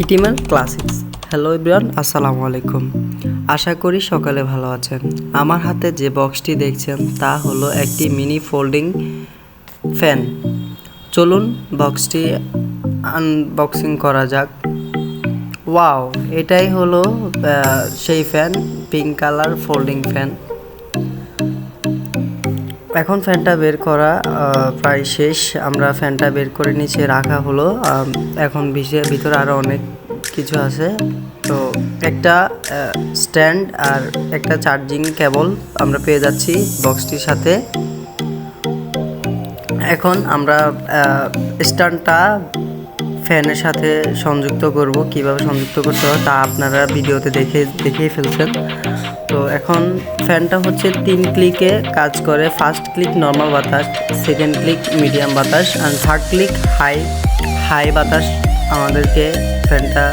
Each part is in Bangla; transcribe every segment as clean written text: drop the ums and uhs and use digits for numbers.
ইটিমার ক্লাসিক্স। হ্যালো এভরিওয়ান, আসসালামু আলাইকুম। আশা করি সকালে ভালো আছেন। আমার হাতে যে বক্সটি দেখছেন তা হলো একটি মিনি ফোল্ডিং ফ্যান। চলুন বক্সটি আনবক্সিং করা যাক। ওয়াও, এটাই হলো সেই fan, pink colour folding fan. এখন ফ্যানটা বের করা প্রায় শেষ। আমরা ফ্যানটা বের করে নিচে রাখা হলো। এখন ভিতরে আরও অনেক কিছু আছে। তো একটা স্ট্যান্ড আর একটা চার্জিং কেবল আমরা পেয়ে যাচ্ছি বক্সটির সাথে। এখন আমরা স্ট্যান্ডটা ফ্যানের সাথে সংযুক্ত করব। কিভাবে সংযুক্ত করতে হয় তা আপনারা ভিডিওতে দেখেই ফেলছেন। তো এখন ফ্যানটা হচ্ছে 3 ক্লিকে কাজ করে। ফার্স্ট ক্লিক নর্মাল বাতাস, সেকেন্ড ক্লিক মিডিয়াম বাতাস, আর থার্ড ক্লিক হাই বাতাস আমাদেরকে ফ্যানটা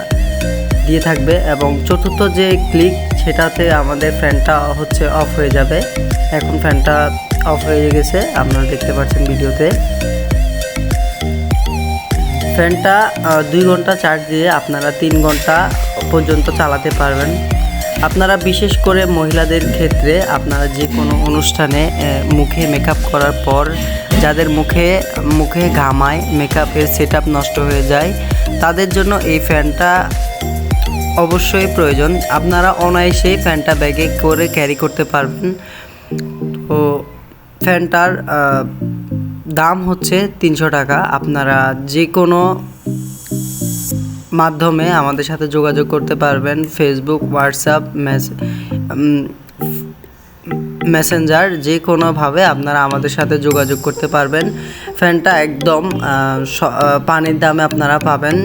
দিয়ে থাকবে। এবং চতুর্থ যে ক্লিক সেটাতে আমাদের ফ্যানটা হচ্ছে অফ হয়ে যাবে। এখন ফ্যানটা অফ হয়ে গেছে, আপনারা দেখতে পাচ্ছেন ভিডিওতে। ফ্যানটা 2 ঘন্টা চার্জ দিয়ে আপনারা 3 ঘন্টা পর্যন্ত চালাতে পারবেন। আপনারা বিশেষ করে মহিলাদের ক্ষেত্রে আপনারা যে কোনো অনুষ্ঠানে মুখে মেকআপ করার পর যাদের মুখে ঘামায়, মেকআপের সেটআপ নষ্ট হয়ে যায়, তাদের জন্য এই ফ্যানটা অবশ্যই প্রয়োজন। আপনারা অনায়াসেই ফ্যানটা ব্যাগে করে ক্যারি করতে পারবেন। তো ফ্যানটার দাম হচ্ছে 300 টাকা। আপনারা যে কোনো মাধ্যমে আমাদের সাথে যোগাযোগ করতে পারবেন। ফেসবুক, হোয়াটসঅ্যাপ, মেসেঞ্জার, যে কোনোভাবে আপনারা আমাদের সাথে যোগাযোগ করতে পারবেন। ফ্যানটা একদম পানির দামে আপনারা পাবেন।